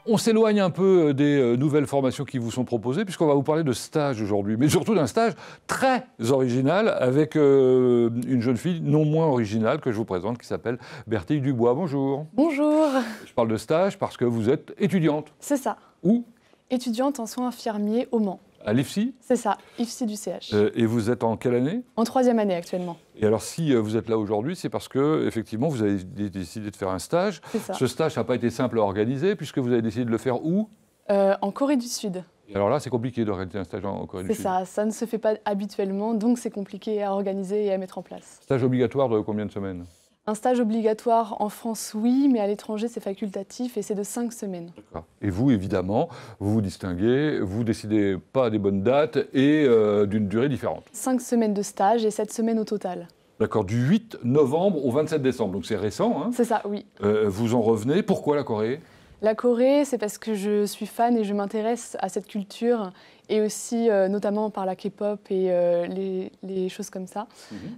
On s'éloigne un peu des nouvelles formations qui vous sont proposées, puisqu'on va vous parler de stage aujourd'hui, mais surtout d'un stage très original avec une jeune fille non moins originale que je vous présente, qui s'appelle Bertille Dubois. Bonjour. Bonjour. Je parle de stage parce que vous êtes étudiante. C'est ça. Où? Étudiante en soins infirmiers au Mans. À l'IFSI? C'est ça, IFSI du CH. Et vous êtes en quelle année? En 3e année actuellement. Et alors, si vous êtes là aujourd'hui, c'est parce que, effectivement, vous avez décidé de faire un stage. C'est ça. Ce stage n'a pas été simple à organiser, puisque vous avez décidé de le faire où? En Corée du Sud. Et alors là, c'est compliqué d'organiser un stage en Corée du C'est Sud. ça, ça ne se fait pas habituellement, donc c'est compliqué à organiser et à mettre en place. Stage obligatoire de combien de semaines? Un stage obligatoire en France, oui, mais à l'étranger, c'est facultatif et c'est de 5 semaines. Et vous, évidemment, vous vous distinguez, vous décidez pas des bonnes dates et d'une durée différente. 5 semaines de stage et 7 semaines au total. D'accord, du 8 novembre au 27 décembre, donc c'est récent. Hein. C'est ça, oui. Vous en revenez. Pourquoi la Corée? La Corée, c'est parce que je suis fan et je m'intéresse à cette culture et aussi notamment par la K-pop et les choses comme ça.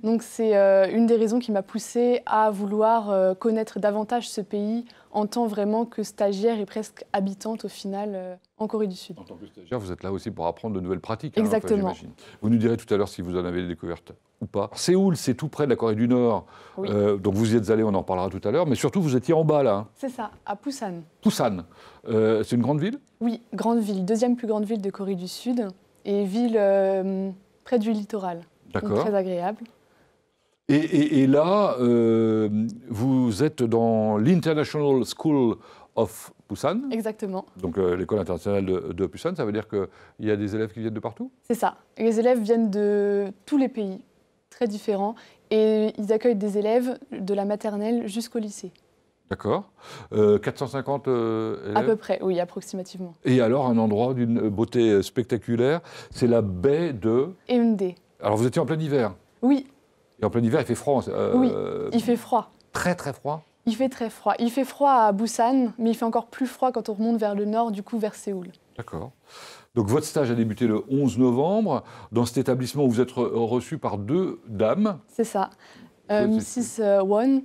Donc c'est une des raisons qui m'a poussée à vouloir connaître davantage ce pays en tant vraiment que stagiaire et presque habitante au final en Corée du Sud. En tant que stagiaire, vous êtes là aussi pour apprendre de nouvelles pratiques. Exactement. Hein, enfin, vous nous direz tout à l'heure si vous en avez découvertes ou pas. Séoul, c'est tout près de la Corée du Nord. Oui. Donc vous y êtes allé, on en parlera tout à l'heure. Mais surtout, vous étiez en bas là. Hein. C'est ça, à Busan. Busan. C'est une grande ville? Oui, grande ville, 2e plus grande ville de Corée du Sud et ville près du littoral. D'accord. Très agréable. Et là, vous êtes dans l'International School of Busan. Exactement. Donc l'école internationale de Busan, ça veut dire qu'il y a des élèves qui viennent de partout? C'est ça. Les élèves viennent de tous les pays, très différents, et ils accueillent des élèves de la maternelle jusqu'au lycée. D'accord. 450 élèves? À peu près, oui, approximativement. Et alors, un endroit d'une beauté spectaculaire, c'est la baie de... Eundae. Alors, vous étiez en plein hiver? Oui. Et en plein hiver, il fait froid? Oui, il fait froid. Très, très froid? Il fait très froid. Il fait froid à Busan, mais il fait encore plus froid quand on remonte vers le nord, du coup vers Séoul. D'accord. Donc, votre stage a débuté le 11 novembre. Dans cet établissement, vous êtes reçu par 2 dames. C'est ça. Mrs. Won,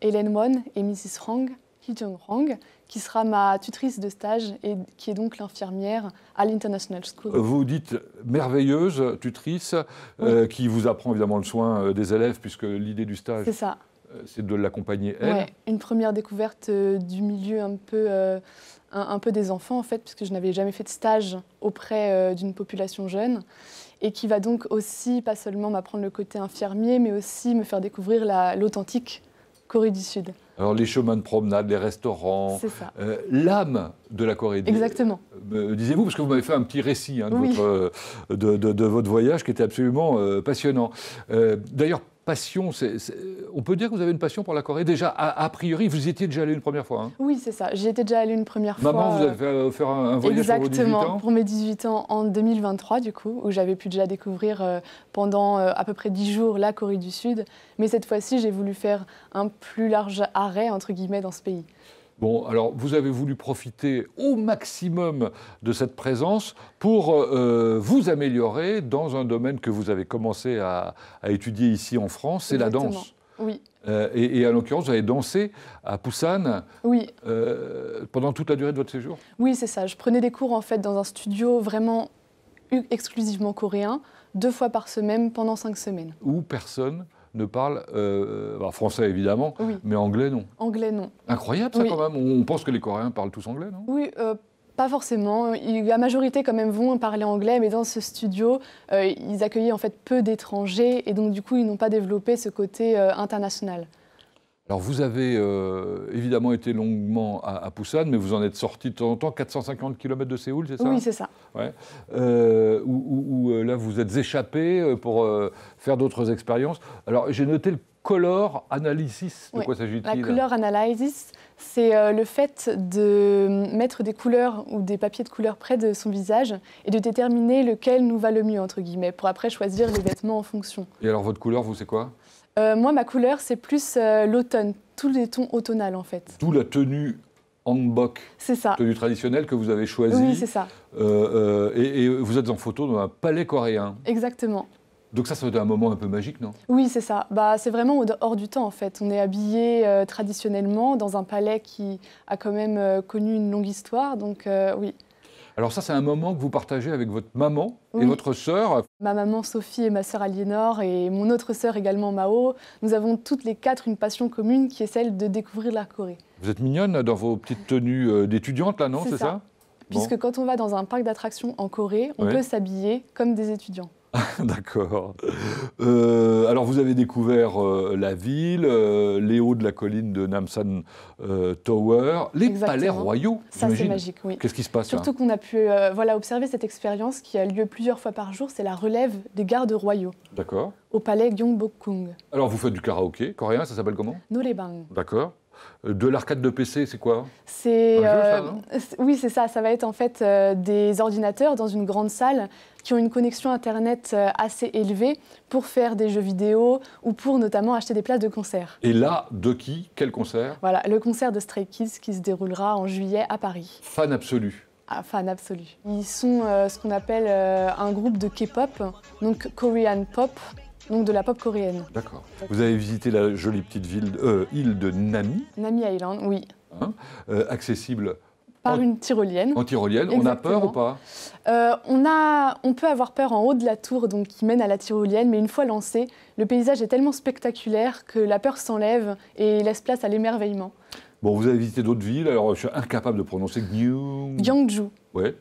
Hélène Won et Mrs. Hwang, Hee-jung Hwang, qui sera ma tutrice de stage et qui est donc l'infirmière à l'International School. Vous dites merveilleuse tutrice, oui. Qui vous apprend évidemment le soin des élèves, puisque l'idée du stage, c'est ça. C'est de l'accompagner elle. Ouais, une première découverte du milieu un peu des enfants, en fait, puisque je n'avais jamais fait de stage auprès d'une population jeune, et qui va donc aussi, pas seulement m'apprendre le côté infirmier, mais aussi me faire découvrir l'authentique Corée du Sud. Alors les chemins de promenade, les restaurants, l'âme de la Corée. Exactement. Disiez-vous, parce que vous m'avez fait un petit récit hein, de, oui. de votre voyage qui était absolument passionnant. D'ailleurs, passion, on peut dire que vous avez une passion pour la Corée. Déjà, a priori, vous y étiez déjà allé une première fois. Hein. Oui, c'est ça. J'y étais déjà allé une première fois. Maman, vous avez fait un voyage pour vos 18 ans? Exactement, pour mes 18 ans en 2023, du coup, où j'avais pu déjà découvrir pendant à peu près 10 jours la Corée du Sud. Mais cette fois-ci, j'ai voulu faire un plus large arrêt, entre guillemets, dans ce pays. Bon, alors vous avez voulu profiter au maximum de cette présence pour vous améliorer dans un domaine que vous avez commencé à étudier ici en France, c'est la danse. Oui. Et en l'occurrence, vous avez dansé à Busan oui. Pendant toute la durée de votre séjour? Oui, c'est ça. Je prenais des cours en fait dans un studio vraiment exclusivement coréen, 2 fois par semaine pendant 5 semaines. Où personne ne parle français évidemment, oui. mais anglais non. Anglais non. Incroyable ça quand même. On pense que les Coréens parlent tous anglais, non? Oui, pas forcément. La majorité quand même vont parler anglais, mais dans ce studio, ils accueillaient en fait peu d'étrangers et donc du coup ils n'ont pas développé ce côté international. Alors vous avez évidemment été longuement à Busan, mais vous en êtes sorti de temps en temps, 450 km de Séoul, c'est ça? Oui, c'est ça. Ouais. Où là vous êtes échappé pour faire d'autres expériences. Alors j'ai noté le color analysis, de quoi s'agit-il? La color analysis, c'est le fait de mettre des couleurs ou des papiers de couleur près de son visage et de déterminer lequel nous va le mieux, entre guillemets, pour après choisir les vêtements en fonction. Et alors votre couleur, vous, c'est quoi? Moi, ma couleur, c'est plus l'automne, tous les tons automnales en fait. D'où la tenue hanbok, c'est ça. Tenue traditionnelle que vous avez choisie. Oui, c'est ça. Et vous êtes en photo dans un palais coréen. Exactement. Donc ça doit être un moment un peu magique, non? Oui, c'est ça. Bah, c'est vraiment hors du temps, en fait. On est habillé traditionnellement dans un palais qui a quand même connu une longue histoire, donc oui. Alors ça, c'est un moment que vous partagez avec votre maman et Oui. votre sœur. Ma maman Sophie et ma sœur Aliénor et mon autre sœur également Mao, nous avons toutes les quatre une passion commune qui est celle de découvrir la Corée. Vous êtes mignonne dans vos petites tenues d'étudiantes, là, non? C'est ça? Puisque quand on va dans un parc d'attractions en Corée, on peut s'habiller comme des étudiants. D'accord. Alors, vous avez découvert la ville, les hauts de la colline de Namsan Tower, les palais royaux. Ça, c'est magique, oui. Qu'est-ce qui se passe là? Surtout qu'on a pu observer cette expérience qui a lieu plusieurs fois par jour, c'est la relève des gardes royaux. D'accord. Au palais Gyeongbokgung. Alors, vous faites du karaoké coréen, ça s'appelle comment? Noraebang. D'accord. De l'arcade de PC, c'est quoi? C'est oui, c'est ça. Ça va être en fait des ordinateurs dans une grande salle qui ont une connexion Internet assez élevée pour faire des jeux vidéo ou pour notamment acheter des places de concert. Et là, de qui? Quel concert? Voilà, le concert de Stray Kids qui se déroulera en juillet à Paris. Fan absolu. Ah, fan absolu. Ils sont ce qu'on appelle un groupe de K-pop, donc Korean Pop. Donc de la pop coréenne. D'accord. Vous avez visité la jolie petite île de Nami. Nami Island, oui. Hein, accessible par une tyrolienne. En tyrolienne. Exactement. On a peur ou pas? On peut avoir peur en haut de la tour donc, qui mène à la tyrolienne, mais une fois lancé, le paysage est tellement spectaculaire que la peur s'enlève et laisse place à l'émerveillement. Bon, vous avez visité d'autres villes, alors je suis incapable de prononcer Gyeongju. Oui,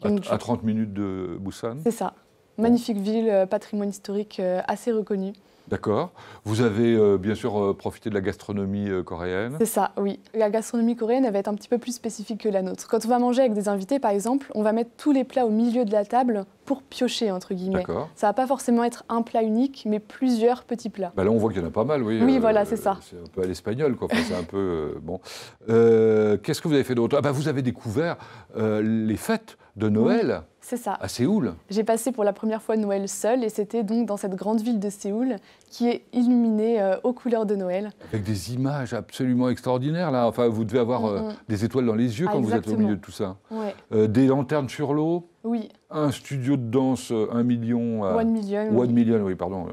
à 30 minutes de Busan. C'est ça. Magnifique ville, patrimoine historique assez reconnu. D'accord. Vous avez bien sûr profité de la gastronomie coréenne. C'est ça, oui. La gastronomie coréenne, elle va être un petit peu plus spécifique que la nôtre. Quand on va manger avec des invités, par exemple, on va mettre tous les plats au milieu de la table pour piocher, entre guillemets. D'accord. Ça va pas forcément être un plat unique, mais plusieurs petits plats. Bah là, on voit qu'il y en a pas mal, oui. Oui, voilà, c'est ça. C'est un peu à l'espagnol, quoi. Enfin, c'est un peu... bon. Qu'est-ce que vous avez fait d'autre? Vous avez découvert les fêtes de Noël. Oui. C'est ça. À Séoul. J'ai passé pour la première fois Noël seule et c'était donc dans cette grande ville de Séoul qui est illuminée aux couleurs de Noël. Avec des images absolument extraordinaires là. Enfin, vous devez avoir des étoiles dans les yeux quand vous êtes au milieu de tout ça. Ouais. Des lanternes sur l'eau. Oui. Un studio de danse 1 million. 1 million. 1 million, oui, pardon.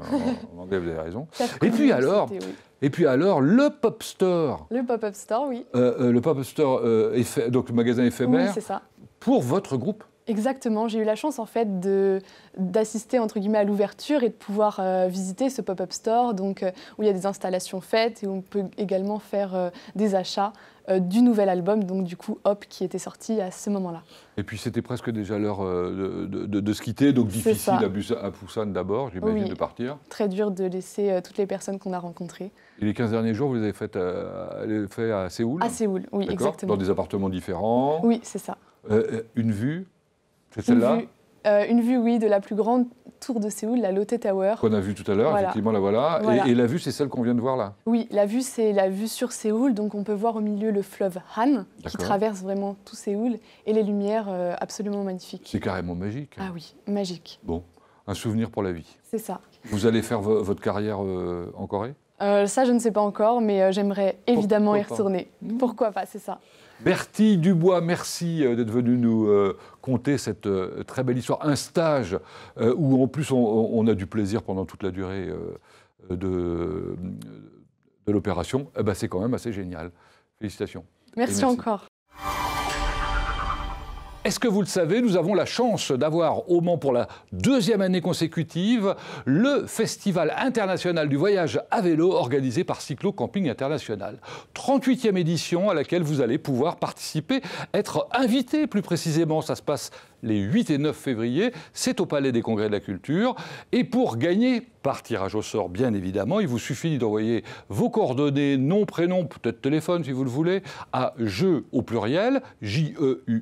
En anglais, vous avez raison. Et puis alors. Et puis alors, le Pop Store. Le Pop-up Store, oui. Le Pop-up Store, donc le magasin éphémère. Oui, c'est ça. Pour votre groupe. Exactement, j'ai eu la chance en fait d'assister entre guillemets à l'ouverture et de pouvoir visiter ce pop-up store donc, où il y a des installations faites et où on peut également faire des achats du nouvel album, donc du coup Hop qui était sorti à ce moment-là. Et puis c'était presque déjà l'heure de se quitter, donc difficile à Busan d'abord, j'imagine, de partir. Très dur de laisser toutes les personnes qu'on a rencontrées. Et les 15 derniers jours, vous les avez fait à Séoul? À Séoul, oui, exactement. Dans des appartements différents? Oui, c'est ça. Une vue? C'est celle-là? Une vue, oui, de la plus grande tour de Séoul, la Lotte Tower. Qu'on a vue tout à l'heure, effectivement, la voilà. Et la vue, c'est celle qu'on vient de voir là? Oui, la vue, c'est la vue sur Séoul. Donc on peut voir au milieu le fleuve Han, qui traverse vraiment tout Séoul, et les lumières absolument magnifiques. C'est carrément magique. Ah oui, magique. Bon, un souvenir pour la vie. C'est ça. Vous allez faire votre carrière en Corée? Ça, je ne sais pas encore, mais j'aimerais évidemment y retourner. Pourquoi pas, c'est ça. Bertie Dubois, merci d'être venu nous conter cette très belle histoire. Un stage où en plus on a du plaisir pendant toute la durée de l'opération. C'est quand même assez génial. Félicitations. Merci encore. Est-ce que vous le savez, nous avons la chance d'avoir au Mans pour la 2e année consécutive le Festival international du voyage à vélo organisé par Cyclo Camping International. 38e édition à laquelle vous allez pouvoir participer, être invité plus précisément. Ça se passe les 8 et 9 février, c'est au Palais des Congrès de la Culture. Et pour gagner, par tirage au sort bien évidemment, il vous suffit d'envoyer vos coordonnées, nom, prénom, peut-être téléphone si vous le voulez, à jeux au pluriel, jeux@lmtv.fr.